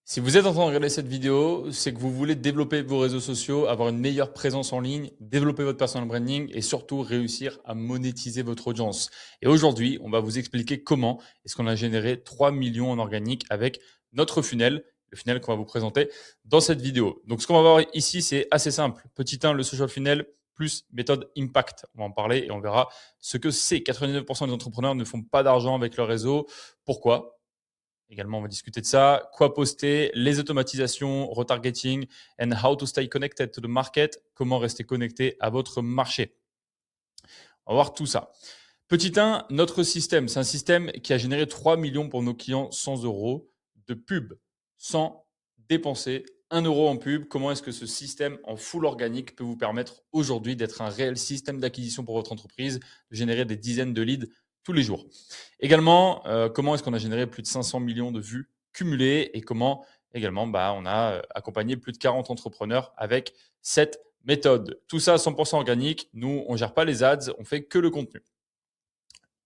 Si vous êtes en train de regarder cette vidéo, c'est que vous voulez développer vos réseaux sociaux, avoir une meilleure présence en ligne, développer votre personal branding et surtout réussir à monétiser votre audience. Et aujourd'hui, on va vous expliquer comment est-ce qu'on a généré 3 millions en organique avec notre funnel, le funnel qu'on va vous présenter dans cette vidéo. Donc ce qu'on va voir ici, c'est assez simple. Petit 1, le social funnel plus méthode impact. On va en parler et on verra ce que c'est. 99% des entrepreneurs ne font pas d'argent avec leur réseau. Pourquoi? Également, on va discuter de ça. Quoi poster, les automatisations, retargeting, and how to stay connected to the market. Comment rester connecté à votre marché. On va voir tout ça. Petit 1, notre système. C'est un système qui a généré 3 millions pour nos clients 100 euros de pub sans dépenser 1 euro en pub. Comment est-ce que ce système en full organique peut vous permettre aujourd'hui d'être un réel système d'acquisition pour votre entreprise, de générer des dizaines de leads tous les jours. Également, comment est-ce qu'on a généré plus de 500 millions de vues cumulées et comment également on a accompagné plus de 40 entrepreneurs avec cette méthode. Tout ça 100% organique. Nous, on ne gère pas les ads, on fait que le contenu.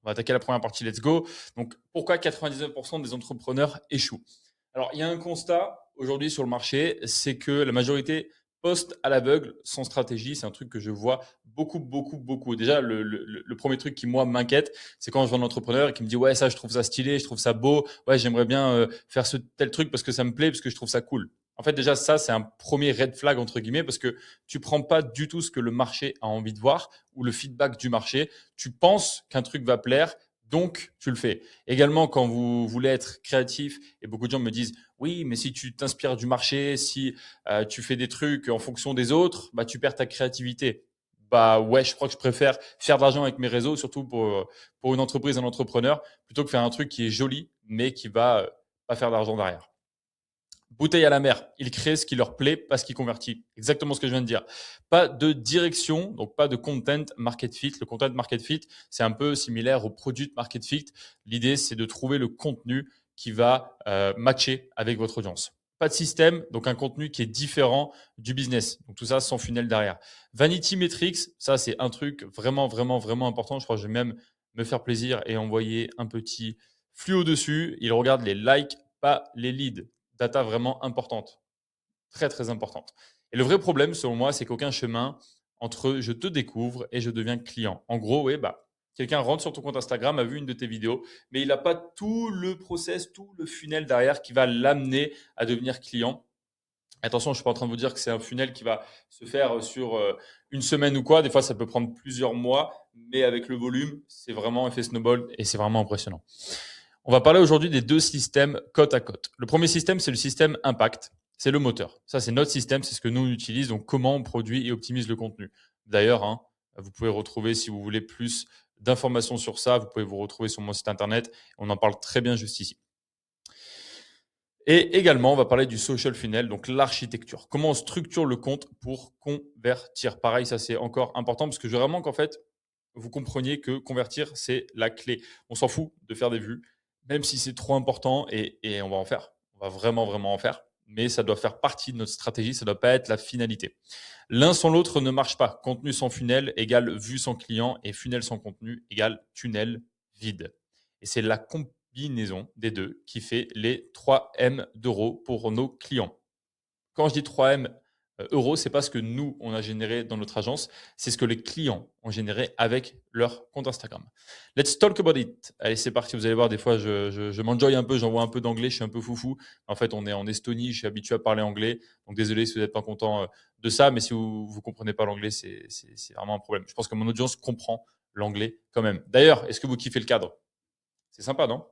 On va attaquer la première partie, let's go. Donc, pourquoi 99% des entrepreneurs échouent? Alors, il y a un constat aujourd'hui sur le marché, c'est que la majorité poste à l'aveugle sans stratégie. C'est un truc que je vois beaucoup. Déjà, le premier truc qui, moi, m'inquiète, c'est quand je vois un entrepreneur et qui me dit « Ouais, ça, je trouve ça stylé, je trouve ça beau. Ouais, j'aimerais bien faire ce tel truc parce que ça me plaît, parce que je trouve ça cool. » En fait, déjà, ça, c'est un premier red flag, entre guillemets, parce que tu prends pas du tout ce que le marché a envie de voir ou le feedback du marché. Tu penses qu'un truc va plaire, donc tu le fais. Également, quand vous voulez être créatif, et beaucoup de gens me disent oui, mais si tu t'inspires du marché, si tu fais des trucs en fonction des autres, bah tu perds ta créativité. Bah ouais, je crois que je préfère faire de l'argent avec mes réseaux, surtout pour une entreprise, un entrepreneur, plutôt que faire un truc qui est joli, mais qui va pas faire d'argent derrière. Bouteille à la mer, ils créent ce qui leur plaît, pas ce qui convertit. Exactement ce que je viens de dire. Pas de direction, donc pas de content market fit. Le content market fit, c'est un peu similaire au product market fit. L'idée, c'est de trouver le contenu qui va matcher avec votre audience. Pas de système, donc un contenu qui est différent du business. Donc tout ça sans funnel derrière. Vanity Metrics, ça c'est un truc vraiment important. Je crois que je vais même me faire plaisir et envoyer un petit fluo dessus. Il regarde les likes, pas les leads. Data vraiment importante, très importante. Et le vrai problème, selon moi, c'est qu'aucun chemin entre je te découvre et je deviens client. En gros, oui, quelqu'un rentre sur ton compte Instagram, a vu une de tes vidéos, mais il n'a pas tout le process, tout le funnel derrière qui va l'amener à devenir client. Attention, je suis pas en train de vous dire que c'est un funnel qui va se faire sur une semaine ou quoi. Des fois, ça peut prendre plusieurs mois, mais avec le volume, c'est vraiment effet snowball et c'est vraiment impressionnant. On va parler aujourd'hui des deux systèmes côte à côte. Le premier système, c'est le système impact. C'est le moteur. Ça, c'est notre système, c'est ce que nous on utilise. Donc, comment on produit et optimise le contenu. D'ailleurs, vous pouvez retrouver, si vous voulez plus d'informations sur ça, vous pouvez vous retrouver sur mon site internet. On en parle très bien juste ici. Et également, on va parler du social funnel, donc l'architecture. Comment on structure le compte pour convertir. Pareil, ça c'est encore important parce que je veux vraiment qu'en fait, vous compreniez que convertir, c'est la clé. On s'en fout de faire des vues, même si c'est trop important et on va en faire. On va vraiment en faire. Mais ça doit faire partie de notre stratégie, ça ne doit pas être la finalité. L'un sans l'autre ne marche pas. Contenu sans funnel égale vue sans client et funnel sans contenu égale tunnel vide. Et c'est la combinaison des deux qui fait les 3 M d'euros pour nos clients. Quand je dis 3 M euros, c'est pas ce que nous, on a généré dans notre agence, c'est ce que les clients ont généré avec leur compte Instagram. Let's talk about it. Allez, c'est parti. Vous allez voir, des fois, je m'enjoy un peu, j'envoie un peu d'anglais, je suis un peu foufou. En fait, on est en Estonie, je suis habitué à parler anglais. Donc, désolé si vous n'êtes pas content de ça, mais si vous ne comprenez pas l'anglais, c'est vraiment un problème. Je pense que mon audience comprend l'anglais quand même. D'ailleurs, est-ce que vous kiffez le cadre? C'est sympa, non?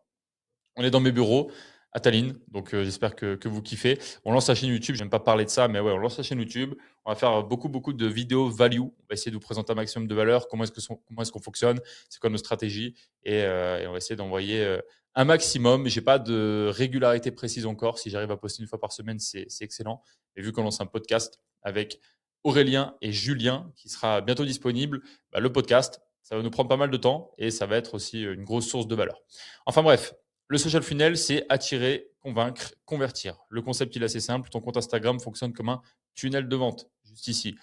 On est dans mes bureaux à Tallinn, donc j'espère que vous kiffez. On lance la chaîne YouTube, j'aime pas parler de ça, mais ouais, on lance la chaîne YouTube. On va faire beaucoup de vidéos value. On va essayer de vous présenter un maximum de valeur, comment est-ce qu'on fonctionne, c'est quoi nos stratégies, et on va essayer d'envoyer un maximum. J'ai pas de régularité précise encore. Si j'arrive à poster une fois par semaine, c'est excellent. Et vu qu'on lance un podcast avec Aurélien et Julien, qui sera bientôt disponible, le podcast, ça va nous prendre pas mal de temps et ça va être aussi une grosse source de valeur. Enfin bref, le social funnel, c'est attirer, convaincre, convertir. Le concept, il est assez simple. Ton compte Instagram fonctionne comme un tunnel de vente, juste ici.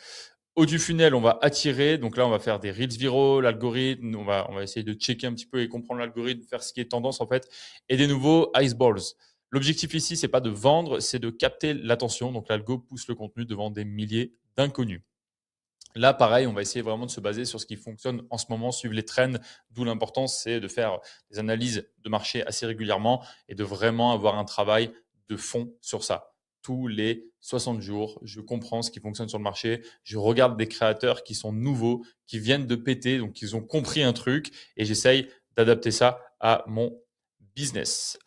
Au du funnel, on va attirer. Donc là, on va faire des reels viraux, l'algorithme. On va essayer de checker un petit peu et comprendre l'algorithme, faire ce qui est tendance en fait. Et des nouveaux ice balls. L'objectif ici, c'est pas de vendre, c'est de capter l'attention. Donc l'algo pousse le contenu devant des milliers d'inconnus. Là, pareil, on va essayer vraiment de se baser sur ce qui fonctionne en ce moment, suivre les trends, d'où l'importance, c'est de faire des analyses de marché assez régulièrement et de vraiment avoir un travail de fond sur ça. Tous les 60 jours, je comprends ce qui fonctionne sur le marché, je regarde des créateurs qui sont nouveaux, qui viennent de péter, donc ils ont compris un truc et j'essaye d'adapter ça à mon business.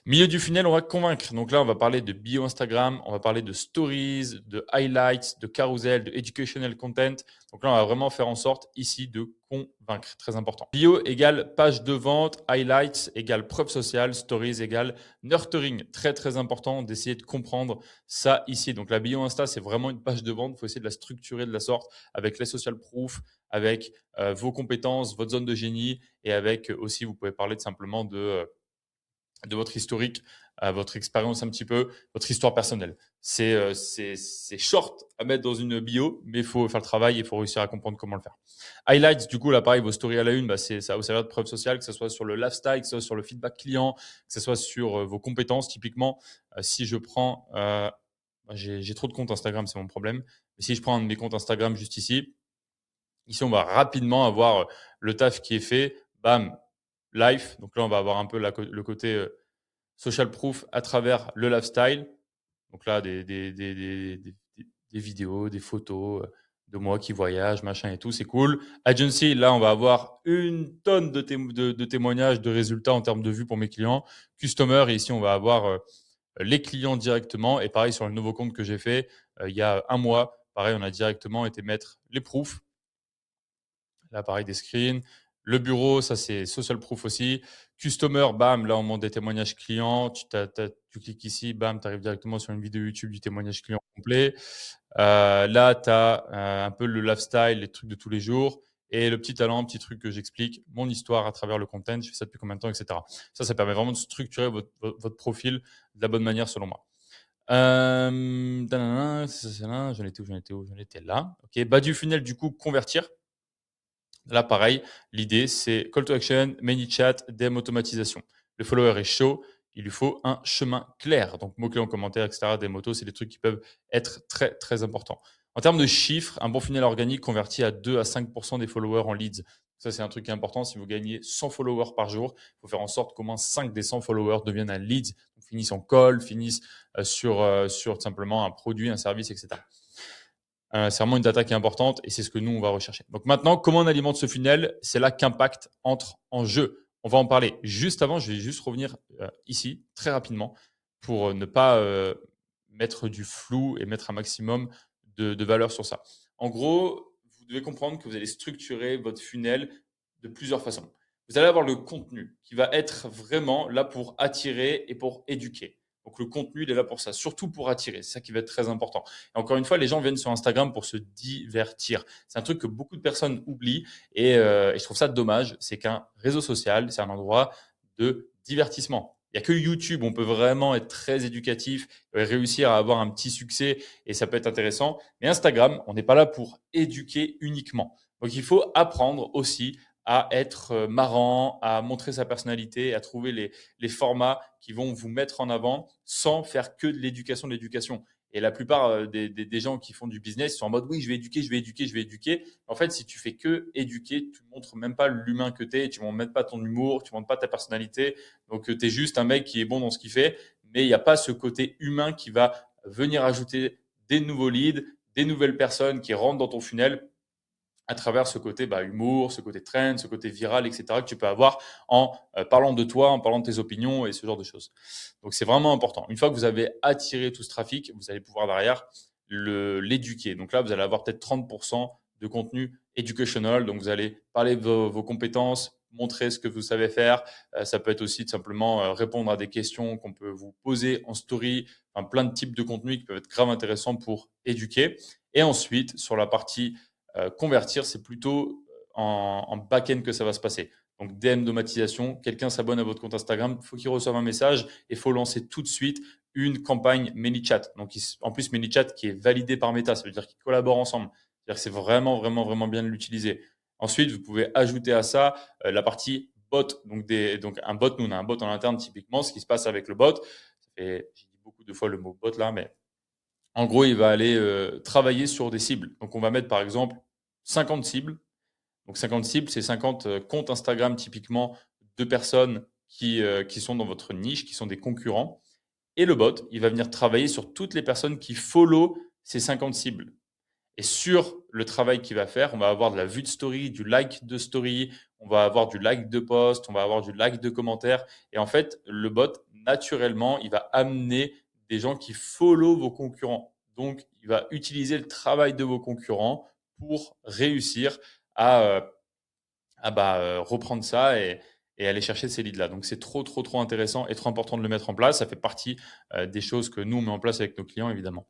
Milieu du funnel, on va convaincre. Donc là, on va parler de bio Instagram, on va parler de stories, de highlights, de carousel, de educational content. Donc là, on va vraiment faire en sorte ici de convaincre. Très important. Bio égale page de vente, highlights égale preuve sociale, stories égale nurturing. Très, très important d'essayer de comprendre ça ici. Donc la bio Insta, c'est vraiment une page de vente. Il faut essayer de la structurer de la sorte avec les social proof, avec vos compétences, votre zone de génie et avec aussi, vous pouvez parler de simplement de votre historique, votre expérience un petit peu, votre histoire personnelle. C'est short à mettre dans une bio, mais il faut faire le travail et il faut réussir à comprendre comment le faire. Highlights, du coup, là, pareil, vos stories à la une, bah, ça va vous servir de preuve sociale, que ce soit sur le lifestyle, que ce soit sur le feedback client, que ce soit sur vos compétences. Typiquement, si je prends, j'ai trop de comptes Instagram, c'est mon problème. Mais si je prends un de mes comptes Instagram juste ici, on va rapidement avoir le taf qui est fait. Bam, life. Donc là, on va avoir un peu le côté social proof à travers le lifestyle. Donc là, des vidéos, des photos de moi qui voyage, machin et tout, c'est cool. Agency, là, on va avoir une tonne de témoignages, de résultats en termes de vues pour mes clients. Customer, et ici, on va avoir les clients directement. Et pareil, sur le nouveau compte que j'ai fait il y a un mois, pareil, on a directement été mettre les proofs. Là, pareil, des screens. Le bureau, ça, c'est social proof aussi. Customer, bam, là, on monte des témoignages clients. Tu cliques ici, bam, tu arrives directement sur une vidéo YouTube du témoignage client complet. Là, tu as un peu le lifestyle, les trucs de tous les jours. Et le petit talent, petit truc que j'explique, mon histoire à travers le content, je fais ça depuis combien de temps, etc. Ça permet vraiment de structurer votre profil de la bonne manière, selon moi. J'en étais là. Ok, bas du funnel, du coup, convertir. Là, pareil, l'idée, c'est call to action, ManyChat, DM automatisation. Le follower est chaud, il lui faut un chemin clair. Donc, mots-clés en commentaire, etc., des motos, c'est des trucs qui peuvent être très, très importants. En termes de chiffres, un bon funnel organique convertit à 2 à 5% des followers en leads. Ça, c'est un truc qui est important. Si vous gagnez 100 followers par jour, il faut faire en sorte qu'au moins 5 des 100 followers deviennent un lead, donc finissent en call, finissent sur simplement un produit, un service, etc. C'est vraiment une data qui est importante et c'est ce que nous, on va rechercher. Donc maintenant, comment on alimente ce funnel? C'est là qu'impact entre en jeu. On va en parler juste avant. Je vais juste revenir ici très rapidement pour ne pas mettre du flou et mettre un maximum de valeur sur ça. En gros, vous devez comprendre que vous allez structurer votre funnel de plusieurs façons. Vous allez avoir le contenu qui va être vraiment là pour attirer et pour éduquer. Donc le contenu, il est là pour ça, surtout pour attirer. C'est ça qui va être très important. Et encore une fois, les gens viennent sur Instagram pour se divertir. C'est un truc que beaucoup de personnes oublient et je trouve ça dommage. C'est qu'un réseau social, c'est un endroit de divertissement. Il n'y a que YouTube, on peut vraiment être très éducatif, réussir à avoir un petit succès et ça peut être intéressant. Mais Instagram, on n'est pas là pour éduquer uniquement. Donc il faut apprendre aussi à être marrant, à montrer sa personnalité, à trouver les formats qui vont vous mettre en avant sans faire que de l'éducation, de l'éducation. Et la plupart des gens qui font du business sont en mode oui, je vais éduquer, je vais éduquer, je vais éduquer. En fait, si tu fais que éduquer, tu ne montres même pas l'humain que tu es, tu ne montres même pas ton humour, tu ne montres pas ta personnalité. Donc, tu es juste un mec qui est bon dans ce qu'il fait, mais il n'y a pas ce côté humain qui va venir ajouter des nouveaux leads, des nouvelles personnes qui rentrent dans ton funnel à travers ce côté humour, ce côté trend, ce côté viral, etc., que tu peux avoir en parlant de toi, en parlant de tes opinions et ce genre de choses. Donc, c'est vraiment important. Une fois que vous avez attiré tout ce trafic, vous allez pouvoir derrière l'éduquer. Donc là, vous allez avoir peut-être 30% de contenu educational. Donc, vous allez parler de vos compétences, montrer ce que vous savez faire. Ça peut être aussi de simplement répondre à des questions qu'on peut vous poser en story. Enfin, plein de types de contenus qui peuvent être grave intéressants pour éduquer. Et ensuite, sur la partie convertir, c'est plutôt en back-end que ça va se passer. Donc, DM d'automatisation, quelqu'un s'abonne à votre compte Instagram, il faut qu'il reçoive un message et il faut lancer tout de suite une campagne ManyChat. Donc, en plus, ManyChat qui est validé par Meta, ça veut dire qu'ils collaborent ensemble. C'est-à-dire que c'est vraiment, vraiment, vraiment bien de l'utiliser. Ensuite, vous pouvez ajouter à ça la partie bot. Donc un bot, nous, on a un bot en interne typiquement. Ce qui se passe avec le bot, ça J'ai dit beaucoup de fois le mot bot là, mais en gros, il va aller travailler sur des cibles. Donc, on va mettre par exemple 50 cibles. Donc, 50 cibles, c'est 50 comptes Instagram typiquement de personnes qui sont dans votre niche, qui sont des concurrents. Et le bot, il va venir travailler sur toutes les personnes qui follow ces 50 cibles. Et sur le travail qu'il va faire, on va avoir de la vue de story, du like de story, on va avoir du like de post, on va avoir du like de commentaire. Et en fait, le bot, naturellement, il va amener des gens qui follow vos concurrents. Donc, il va utiliser le travail de vos concurrents pour réussir à, reprendre ça et aller chercher ces leads-là. Donc, c'est trop, trop, trop intéressant et trop important de le mettre en place. Ça fait partie des choses que nous, on met en place avec nos clients, évidemment.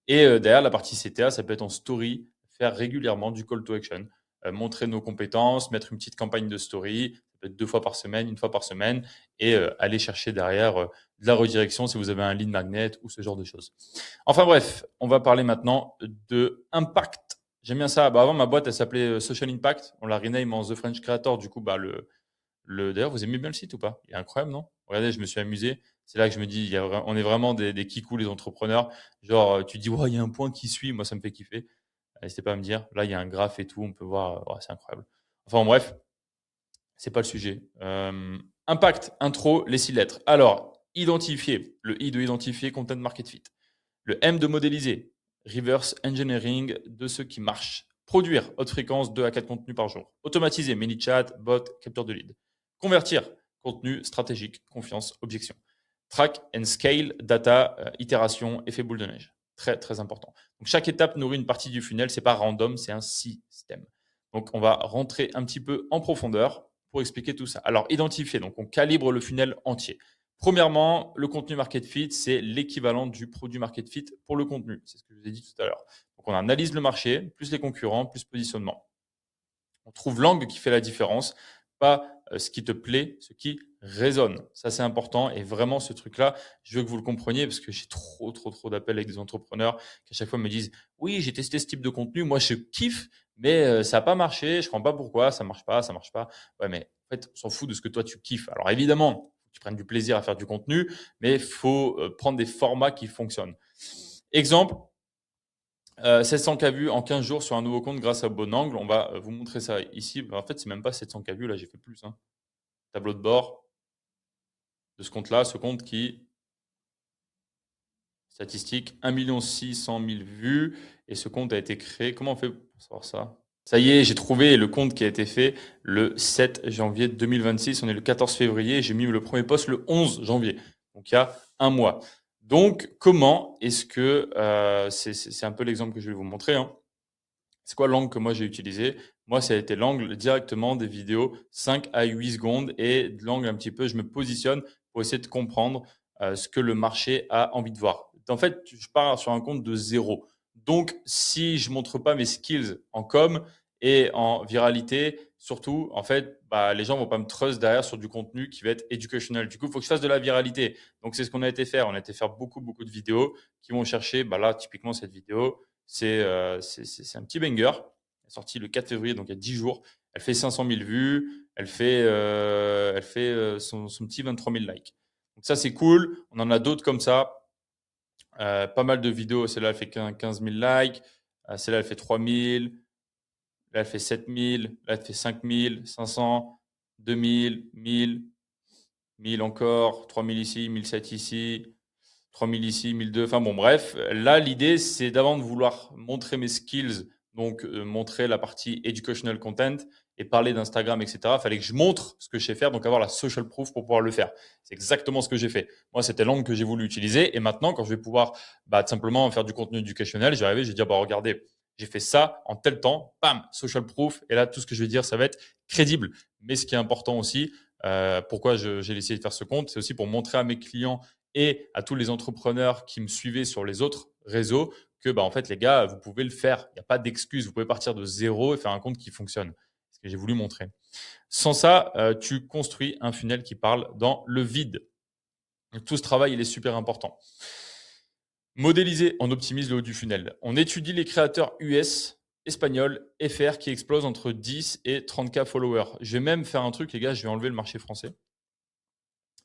Et derrière, la partie CTA, ça peut être en story, faire régulièrement du call to action, montrer nos compétences, mettre une petite campagne de story, ça peut être 2 fois par semaine, 1 fois par semaine, et aller chercher derrière de la redirection si vous avez un lead magnet ou ce genre de choses. Enfin bref, on va parler maintenant de impact. J'aime bien ça. Avant, ma boîte, elle s'appelait Social Impact. On l'a rename en The French Creator. Du coup, d'ailleurs, vous aimez bien le site ou pas? Il est incroyable, non? Regardez, je me suis amusé. C'est là que je me dis, on est vraiment des kikous, les entrepreneurs. Genre, tu dis, ouais, il y a un point qui suit. Moi, ça me fait kiffer. N'hésitez pas à me dire. Là, il y a un graphe et tout. On peut voir. Ouais, c'est incroyable. Enfin, bref, c'est pas le sujet. Impact, intro, les 6 lettres. Alors, identifier. Le I de identifier, content market fit. Le M de modéliser. Reverse engineering de ce qui marche. Produire, haute fréquence, 2 à 4 contenus par jour. Automatiser, ManyChat, bot, capteur de lead. Convertir, contenu stratégique, confiance, objection. Track and scale, data, itération, effet boule de neige. Très, très important. Donc, chaque étape nourrit une partie du funnel. C'est pas random, c'est un système. Donc, on va rentrer un petit peu en profondeur pour expliquer tout ça. Alors, identifier. Donc, on calibre le funnel entier. Premièrement, le contenu market fit, c'est l'équivalent du produit market fit pour le contenu. C'est ce que je vous ai dit tout à l'heure. Donc, on analyse le marché, plus les concurrents, plus positionnement. On trouve l'angle qui fait la différence, pas ce qui te plaît, ce qui résonne. Ça, c'est important. Et vraiment, ce truc-là, je veux que vous le compreniez parce que j'ai trop, trop, trop d'appels avec des entrepreneurs qui à chaque fois me disent, oui, j'ai testé ce type de contenu, moi, je kiffe, mais ça n'a pas marché, je ne comprends pas pourquoi, ça marche pas, ça marche pas. Ouais, mais en fait, on s'en fout de ce que toi, tu kiffes. Alors évidemment, tu prennes du plaisir à faire du contenu, mais il faut prendre des formats qui fonctionnent. Exemple, 700K vues en 15 jours sur un nouveau compte grâce à Bon Angle. On va vous montrer ça ici. En fait, c'est même pas 700K vues, là, j'ai fait plus, hein. Tableau de bord de ce compte-là, ce compte qui, statistique, 1 600 000 vues. Et ce compte a été créé. Comment on fait pour savoir ça? Ça y est, j'ai trouvé le compte qui a été fait le 7 janvier 2026. On est le 14 février. J'ai mis le premier post le 11 janvier. Donc, il y a un mois. Donc, comment est-ce que, c'est un peu l'exemple que je vais vous montrer, hein. C'est quoi l'angle que moi j'ai utilisé? Moi, ça a été l'angle directement des vidéos 5 à 8 secondes et de l'angle un petit peu, je me positionne pour essayer de comprendre ce que le marché a envie de voir. En fait, je pars sur un compte de zéro. Donc, si je montre pas mes skills en com et en viralité, surtout, en fait, les gens vont pas me trust derrière sur du contenu qui va être educational. Du coup, il faut que je fasse de la viralité. Donc, c'est ce qu'on a été faire. On a été faire beaucoup, beaucoup de vidéos qui vont chercher, là, typiquement, cette vidéo, c'est un petit banger. Elle est sortie le 4 février, donc il y a 10 jours. Elle fait 500 000 vues. Elle fait son petit 23 000 likes. Donc ça, c'est cool. On en a d'autres comme ça. Pas mal de vidéos. Celle-là, elle fait 15 000 likes. Celle-là, elle fait 3 000. Là, elle fait 7 000. Là, elle fait 5 000, 500, 2 000, 1000, 1000 encore, 3 000 ici, 1 700 ici. 3000 ici, 1002. Enfin bon, bref. Là, l'idée, c'est d'avant de vouloir montrer mes skills, donc montrer la partie educational content et parler d'Instagram, etc. Il fallait que je montre ce que je sais faire, donc avoir la social proof pour pouvoir le faire. C'est exactement ce que j'ai fait. Moi, c'était l'angle que j'ai voulu utiliser. Et maintenant, quand je vais pouvoir tout simplement faire du contenu éducationnel, j'ai arrivé, je vais dire, regardez, j'ai fait ça en tel temps, bam, social proof. Et là, tout ce que je vais dire, ça va être crédible. Mais ce qui est important aussi, pourquoi j'ai essayé de faire ce compte, c'est aussi pour montrer à mes clients et à tous les entrepreneurs qui me suivaient sur les autres réseaux que en fait les gars, vous pouvez le faire. Il n'y a pas d'excuse. Vous pouvez partir de zéro et faire un compte qui fonctionne. C'est ce que j'ai voulu montrer. Sans ça, tu construis un funnel qui parle dans le vide. Donc, tout ce travail, il est super important. Modéliser, on optimise le haut du funnel. On étudie les créateurs US, espagnols, FR qui explosent entre 10 et 30K followers. Je vais même faire un truc, les gars, je vais enlever le marché français.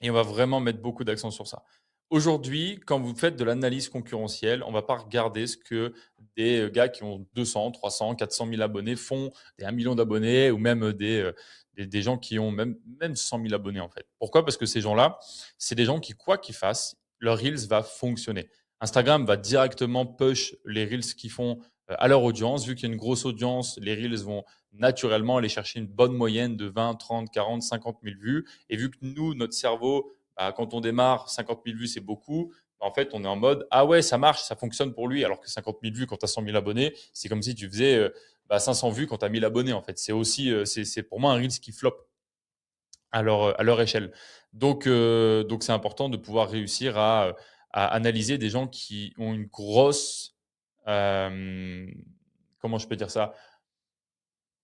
Et on va vraiment mettre beaucoup d'accent sur ça. Aujourd'hui, quand vous faites de l'analyse concurrentielle, on ne va pas regarder ce que des gars qui ont 200, 300, 400 000 abonnés font, des 1 million d'abonnés ou même des gens qui ont même 100 000 abonnés en fait. Pourquoi? Parce que ces gens-là, c'est des gens qui, quoi qu'ils fassent, leur Reels va fonctionner. Instagram va directement push les Reels qu'ils font à leur audience. Vu qu'il y a une grosse audience, les Reels vont naturellement aller chercher une bonne moyenne de 20, 30, 40, 50 000 vues. Et vu que nous, notre cerveau, quand on démarre, 50 000 vues, c'est beaucoup. En fait, on est en mode, ah ouais, ça marche, ça fonctionne pour lui. Alors que 50 000 vues quand tu as 100 000 abonnés, c'est comme si tu faisais 500 vues quand tu as 1000 abonnés. En fait, c'est aussi, c'est pour moi un Reels qui flop à leur échelle. Donc c'est important de pouvoir réussir à analyser des gens qui ont une grosse, euh, comment je peux dire ça,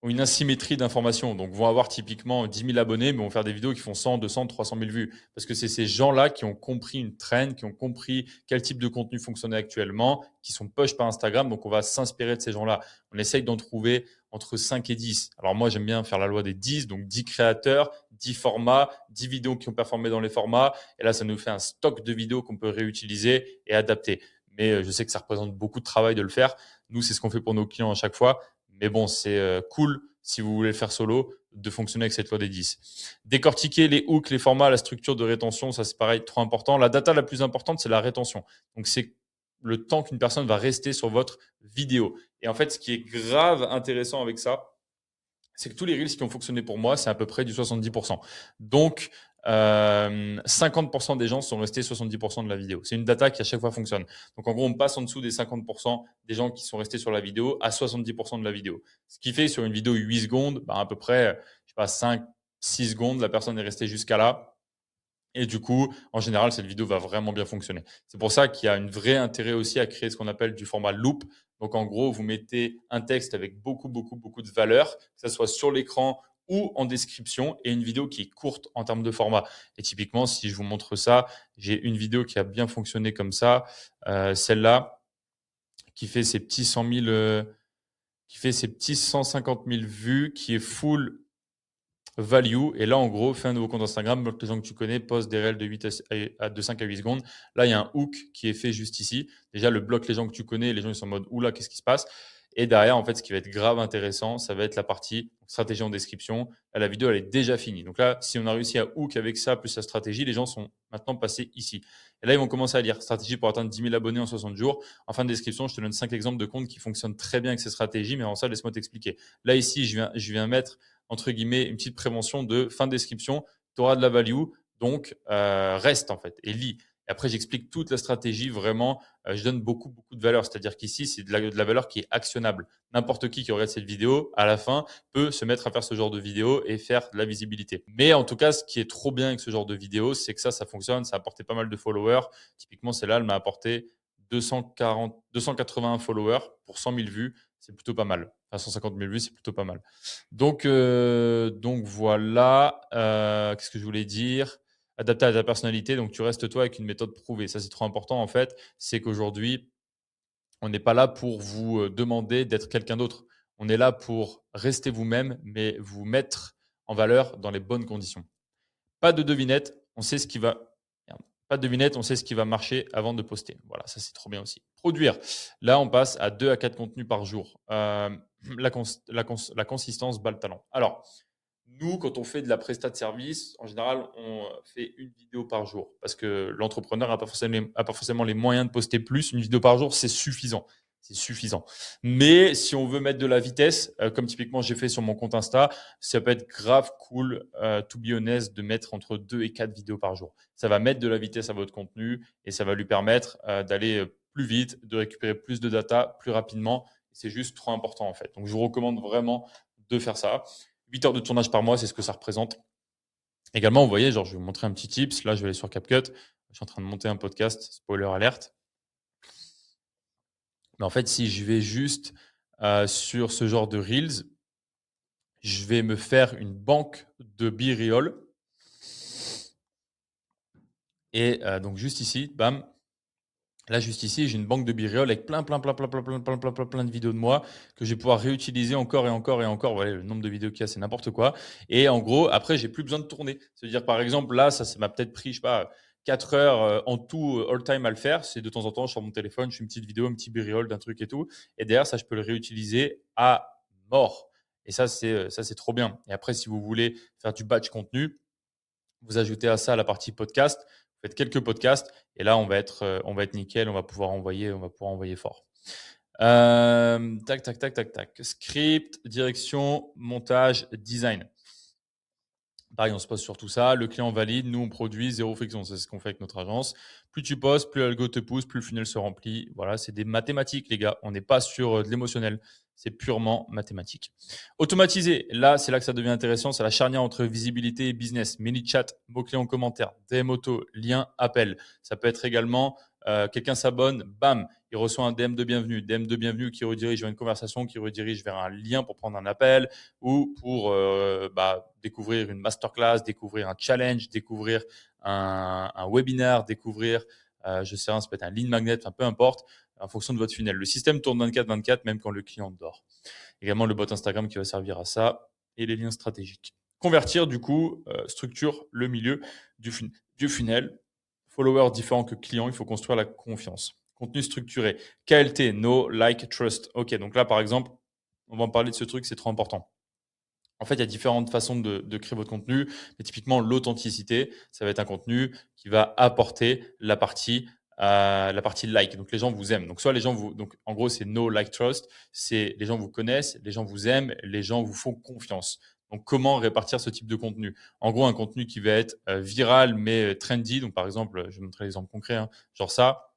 ont une asymétrie d'information. Donc, vont avoir typiquement 10 000 abonnés, mais vont faire des vidéos qui font 100, 200, 300 000 vues. Parce que c'est ces gens-là qui ont compris une trend, qui ont compris quel type de contenu fonctionnait actuellement, qui sont push par Instagram. Donc, on va s'inspirer de ces gens-là. On essaye d'en trouver entre 5 et 10. Alors, moi, j'aime bien faire la loi des 10. Donc, 10 créateurs, 10 formats, 10 vidéos qui ont performé dans les formats. Et là, ça nous fait un stock de vidéos qu'on peut réutiliser et adapter. Mais je sais que ça représente beaucoup de travail de le faire. Nous, c'est ce qu'on fait pour nos clients à chaque fois. Mais bon, c'est cool si vous voulez le faire solo de fonctionner avec cette loi des 10. Décortiquer les hooks, les formats, la structure de rétention, ça c'est pareil, trop important. La data la plus importante, c'est la rétention. Donc c'est le temps qu'une personne va rester sur votre vidéo. Et en fait, ce qui est grave intéressant avec ça, c'est que tous les reels qui ont fonctionné pour moi, c'est à peu près du 70%. Donc, 50% des gens sont restés 70% de la vidéo. C'est une data qui à chaque fois fonctionne. Donc, en gros, on passe en dessous des 50% des gens qui sont restés sur la vidéo à 70% de la vidéo. Ce qui fait sur une vidéo 8 secondes, à peu près, je sais pas, 5, 6 secondes, la personne est restée jusqu'à là. Et du coup, en général, cette vidéo va vraiment bien fonctionner. C'est pour ça qu'il y a un vrai intérêt aussi à créer ce qu'on appelle du format loop. Donc, en gros, vous mettez un texte avec beaucoup, beaucoup, beaucoup de valeur, que ce soit sur l'écran ou en description, et une vidéo qui est courte en termes de format. Et typiquement, si je vous montre ça, j'ai une vidéo qui a bien fonctionné comme ça, celle-là, qui fait ses petits 100 000, qui fait ses petits 150 000 vues, qui est full value. Et là, en gros, fais un nouveau compte Instagram, bloque les gens que tu connais, poste des réels de 5 à 8 secondes. Là, il y a un hook qui est fait juste ici. Déjà, le bloque les gens que tu connais, les gens ils sont en mode oula, qu'est-ce qui se passe? Et derrière, en fait, ce qui va être grave intéressant, ça va être la partie stratégie en description. Là, la vidéo, elle est déjà finie. Donc là, si on a réussi à hook avec ça, plus la stratégie, les gens sont maintenant passés ici. Et là, ils vont commencer à lire stratégie pour atteindre 10 000 abonnés en 60 jours. En fin de description, je te donne 5 exemples de comptes qui fonctionnent très bien avec ces stratégies. Mais avant ça, laisse-moi t'expliquer. Là, ici, je viens mettre entre guillemets, une petite prévention de fin de description, tu auras de la value, donc reste en fait et lis. Et après, j'explique toute la stratégie vraiment. Je donne beaucoup, beaucoup de valeur. C'est-à-dire qu'ici, c'est de la valeur qui est actionnable. N'importe qui regarde cette vidéo, à la fin, peut se mettre à faire ce genre de vidéo et faire de la visibilité. Mais en tout cas, ce qui est trop bien avec ce genre de vidéo, c'est que ça fonctionne. Ça a apporté pas mal de followers. Typiquement, celle-là, elle m'a apporté 281 followers pour 100 000 vues. C'est plutôt pas mal. Enfin, 150 000 vues, c'est plutôt pas mal. Donc voilà. Qu'est-ce que je voulais dire? Adapté à ta personnalité. Donc tu restes toi avec une méthode prouvée. Ça, c'est trop important en fait. C'est qu'aujourd'hui, on n'est pas là pour vous demander d'être quelqu'un d'autre. On est là pour rester vous-même, mais vous mettre en valeur dans les bonnes conditions. Pas de devinette, on sait ce qui va. Merde. Pas de devinette, on sait ce qui va marcher avant de poster. Voilà, ça c'est trop bien aussi. Produire. Là, on passe à 2 à 4 contenus par jour. La consistance bat le talent. Alors, nous, quand on fait de la prestat de service, en général, on fait une vidéo par jour parce que l'entrepreneur n'a pas forcément les moyens de poster plus. Une vidéo par jour, c'est suffisant. C'est suffisant. Mais si on veut mettre de la vitesse, comme typiquement j'ai fait sur mon compte Insta, ça peut être grave cool, to be honest, de mettre entre 2 et 4 vidéos par jour. Ça va mettre de la vitesse à votre contenu et ça va lui permettre d'aller plus vite, de récupérer plus de data plus rapidement. C'est juste trop important en fait. Donc je vous recommande vraiment de faire ça. 8 heures de tournage par mois, c'est ce que ça représente. Également, vous voyez, genre, je vais vous montrer un petit tips. Là, je vais aller sur CapCut. Je suis en train de monter un podcast, spoiler alerte. Mais en fait, si je vais juste sur ce genre de Reels, je vais me faire une banque de B-Real. Et donc, juste ici, bam. Là, juste ici, j'ai une banque de B-Real avec plein de vidéos de moi que je vais pouvoir réutiliser encore et encore et encore. Voilà, le nombre de vidéos qu'il y a, c'est n'importe quoi. Et en gros, après, j'ai plus besoin de tourner. C'est-à-dire, par exemple, là, ça m'a peut-être pris, je sais pas, 4 heures en tout, all time à le faire. C'est de temps en temps, je sors mon téléphone, je fais une petite vidéo, un petit b-roll d'un truc et tout. Et derrière, ça, je peux le réutiliser à mort. Et ça, c'est trop bien. Et après, si vous voulez faire du batch contenu, vous ajoutez à ça la partie podcast. Vous faites quelques podcasts et là, on va être nickel. On va pouvoir envoyer fort. Tac, tac, tac, tac, tac. Script, direction, montage, design. Pareil, on se pose sur tout ça. Le client valide, nous on produit, zéro friction. C'est ce qu'on fait avec notre agence. Plus tu postes, plus l'algo te pousse, plus le funnel se remplit. Voilà, c'est des mathématiques, les gars. On n'est pas sur de l'émotionnel. C'est purement mathématique. Automatiser, là, c'est là que ça devient intéressant. C'est la charnière entre visibilité et business. Mini chat, mots-clés en commentaire, DM auto, lien, appel. Ça peut être également quelqu'un s'abonne, bam, il reçoit un DM de bienvenue. DM de bienvenue qui redirige vers une conversation, qui redirige vers un lien pour prendre un appel ou pour découvrir une masterclass, découvrir un challenge, découvrir un webinaire, découvrir, je sais rien, ça peut être un lead magnet, enfin, peu importe, en fonction de votre funnel. Le système tourne 24/24, même quand le client dort. Également le bot Instagram qui va servir à ça et les liens stratégiques. Convertir, du coup, structure le milieu du funnel. Followers différents que clients, il faut construire la confiance. Contenu structuré. KLT, Know, Like, Trust. Ok, donc là, par exemple, on va en parler de ce truc, c'est trop important. En fait, il y a différentes façons de créer votre contenu. Mais typiquement, l'authenticité, ça va être un contenu qui va apporter la partie like. Donc, les gens vous aiment. Donc, soit les gens vous. Donc, en gros, c'est no, like, trust. C'est les gens vous connaissent, les gens vous aiment, les gens vous font confiance. Donc, comment répartir ce type de contenu? En gros, un contenu qui va être viral mais trendy. Donc, par exemple, je vais montrer l'exemple concret, hein, genre ça.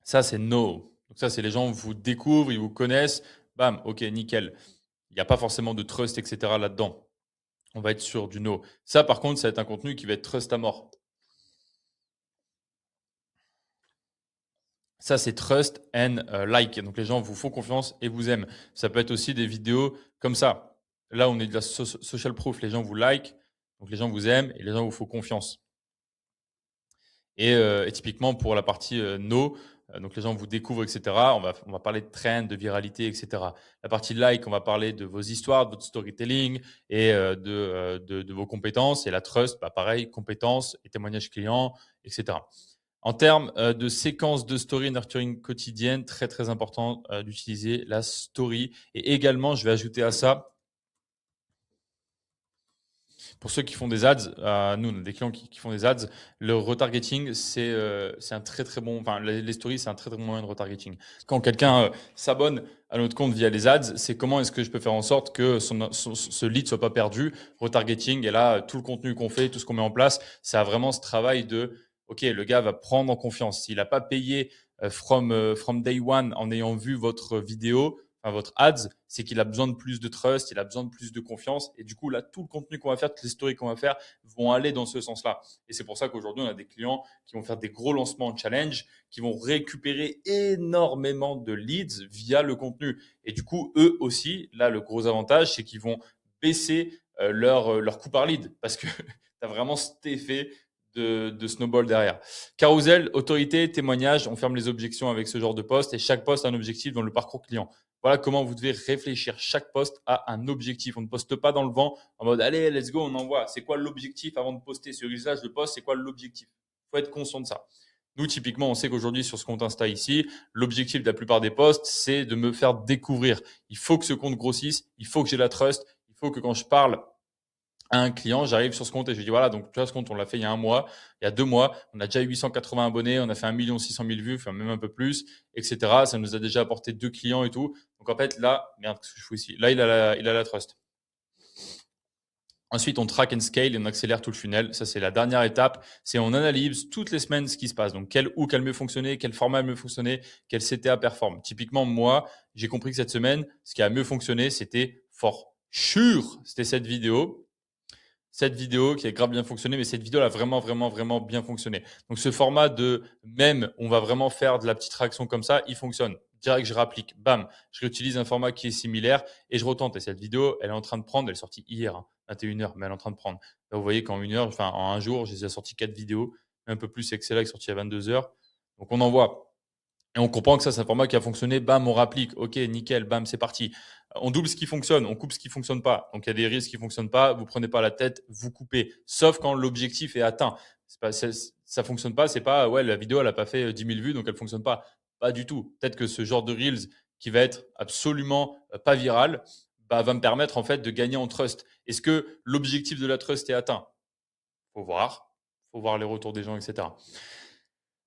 Ça, c'est no. Donc, ça, c'est les gens vous découvrent, ils vous connaissent. Bam, ok, nickel. Il n'y a pas forcément de trust, etc. là-dedans. On va être sur du no. Ça, par contre, ça va être un contenu qui va être trust à mort. Ça, c'est trust and like. Donc, les gens vous font confiance et vous aiment. Ça peut être aussi des vidéos comme ça. Là, on est de la social proof. Les gens vous like, donc les gens vous aiment et les gens vous font confiance. Et typiquement, pour la partie no, donc les gens vous découvrent, etc. On va parler de trend, de viralité, etc. La partie like, on va parler de vos histoires, de votre storytelling et de vos compétences. Et la trust, bah, pareil, compétences et témoignages clients, etc. En termes de séquence de story nurturing quotidienne, très très important d'utiliser la story. Et également, je vais ajouter à ça, pour ceux qui font des ads, nous, on a des clients qui font des ads, le retargeting, c'est un très très bon, enfin les stories, c'est un très très bon moyen de retargeting. Quand quelqu'un s'abonne à notre compte via les ads, c'est comment est-ce que je peux faire en sorte que ce lead soit pas perdu. Retargeting, et là, tout le contenu qu'on fait, tout ce qu'on met en place, ça a vraiment ce travail de, ok, le gars va prendre en confiance. S'il n'a pas payé from day one en ayant vu votre vidéo, enfin, votre ads, c'est qu'il a besoin de plus de trust, il a besoin de plus de confiance. Et du coup, là, tout le contenu qu'on va faire, toutes les stories qu'on va faire vont aller dans ce sens-là. Et c'est pour ça qu'aujourd'hui, on a des clients qui vont faire des gros lancements en challenge, qui vont récupérer énormément de leads via le contenu. Et du coup, eux aussi, là, le gros avantage, c'est qu'ils vont baisser leur coût par lead parce que tu as vraiment cet effet de snowball derrière. Carousel, autorité, témoignage, on ferme les objections avec ce genre de poste et chaque poste a un objectif dans le parcours client. Voilà comment vous devez réfléchir. Chaque poste a un objectif. On ne poste pas dans le vent en mode allez, let's go, on envoie. C'est quoi l'objectif avant de poster sur l'usage de poste? C'est quoi l'objectif? Il faut être conscient de ça. Nous, typiquement, on sait qu'aujourd'hui, sur ce compte Insta ici, l'objectif de la plupart des posts, c'est de me faire découvrir. Il faut que ce compte grossisse, il faut que j'ai la trust, il faut que quand je parle à un client, j'arrive sur ce compte et je lui dis voilà, donc tu vois, ce compte, on l'a fait il y a un mois, il y a 2 mois, on a déjà 880 abonnés, on a fait 1 600 000 vues, enfin même un peu plus, etc. Ça nous a déjà apporté 2 clients et tout. Donc en fait, là, merde, qu'est-ce que je fous ici? Là, il a la trust. Ensuite, on track and scale et on accélère tout le funnel. Ça, c'est la dernière étape. C'est on analyse toutes les semaines ce qui se passe. Donc, quel hook a mieux fonctionné, quel format a mieux fonctionné, quel CTA performe. Typiquement, moi, j'ai compris que cette semaine, ce qui a mieux fonctionné, c'était fort sure. C'était cette vidéo qui a grave bien fonctionné, mais cette vidéo a vraiment, vraiment, vraiment bien fonctionné. Donc, ce format de même, on va vraiment faire de la petite réaction comme ça, il fonctionne. Direct, je réapplique, bam, je réutilise un format qui est similaire et je retente. Et cette vidéo, elle est en train de prendre, elle est sortie hier, hein, 21h, mais elle est en train de prendre. Là, vous voyez qu'en 1 heure, enfin, en un jour, j'ai déjà sorti 4 vidéos, un peu plus avec celle-là qui est sortie à 22h. Donc, on envoie. Et on comprend que ça, c'est un format qui a fonctionné. Bam, on rapplique. OK, nickel. Bam, c'est parti. On double ce qui fonctionne, on coupe ce qui fonctionne pas. Donc il y a des risques qui fonctionnent pas, vous prenez pas la tête, vous coupez. Sauf quand l'objectif est atteint. Ça fonctionne pas, c'est pas ouais la vidéo elle a pas fait 10 000 vues donc elle fonctionne pas. Pas du tout. Peut-être que ce genre de reels qui va être absolument pas viral, bah, va me permettre en fait de gagner en trust. Est-ce que l'objectif de la trust est atteint? Faut voir, faut voir les retours des gens, etc.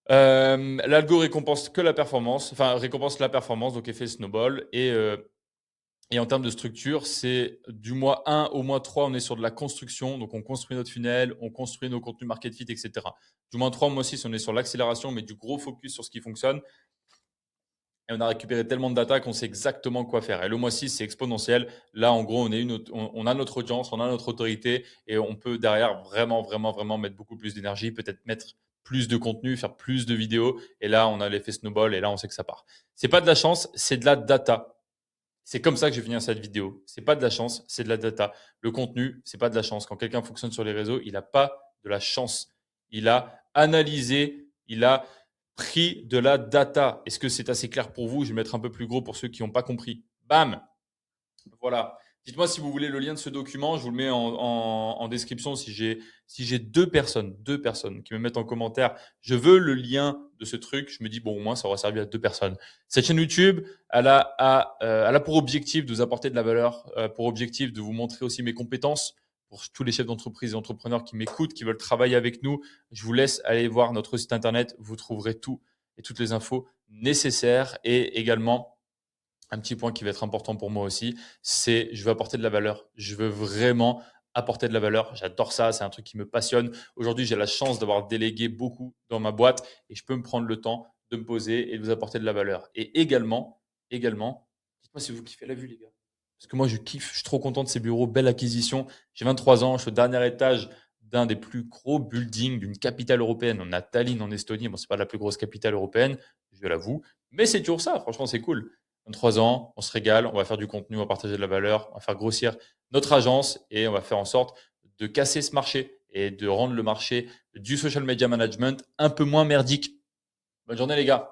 L'algo récompense que la performance, enfin récompense la performance, donc effet snowball. Et en termes de structure, c'est du mois 1 au mois 3, on est sur de la construction. Donc, on construit notre funnel, on construit nos contenus market fit, etc. Du mois 3 au mois 6, on est sur l'accélération, mais du gros focus sur ce qui fonctionne. Et on a récupéré tellement de data qu'on sait exactement quoi faire. Et le mois 6, c'est exponentiel. Là, en gros, on a notre audience, on a notre autorité et on peut derrière vraiment, vraiment, vraiment mettre beaucoup plus d'énergie, peut-être mettre plus de contenu, faire plus de vidéos. Et là, on a l'effet snowball et là, on sait que ça part. C'est pas de la chance, c'est de la data. C'est comme ça que je vais finir cette vidéo. C'est pas de la chance, c'est de la data. Le contenu, c'est pas de la chance. Quand quelqu'un fonctionne sur les réseaux, il n'a pas de la chance. Il a analysé, il a pris de la data. Est-ce que c'est assez clair pour vous? Je vais mettre un peu plus gros pour ceux qui n'ont pas compris. Bam! Voilà. Dites-moi si vous voulez le lien de ce document, je vous le mets en description si j'ai deux personnes qui me mettent en commentaire, je veux le lien de ce truc, je me dis bon au moins ça aura servi à deux personnes. Cette chaîne YouTube, elle a pour objectif de vous apporter de la valeur, pour objectif de vous montrer aussi mes compétences pour tous les chefs d'entreprise et entrepreneurs qui m'écoutent, qui veulent travailler avec nous. Je vous laisse aller voir notre site internet, vous trouverez tout et toutes les infos nécessaires et également un petit point qui va être important pour moi aussi, c'est je veux apporter de la valeur. Je veux vraiment apporter de la valeur. J'adore ça, c'est un truc qui me passionne. Aujourd'hui, j'ai la chance d'avoir délégué beaucoup dans ma boîte et je peux me prendre le temps de me poser et de vous apporter de la valeur. Et également, dites-moi si vous kiffez la vue, les gars. Parce que moi, je kiffe, je suis trop content de ces bureaux, belle acquisition. J'ai 23 ans, je suis au dernier étage d'un des plus gros buildings d'une capitale européenne. On a Tallinn en Estonie. Bon, c'est pas la plus grosse capitale européenne, je l'avoue. Mais c'est toujours ça, franchement, c'est cool. 23 ans, on se régale, on va faire du contenu, on va partager de la valeur, on va faire grossir notre agence et on va faire en sorte de casser ce marché et de rendre le marché du social media management un peu moins merdique. Bonne journée les gars.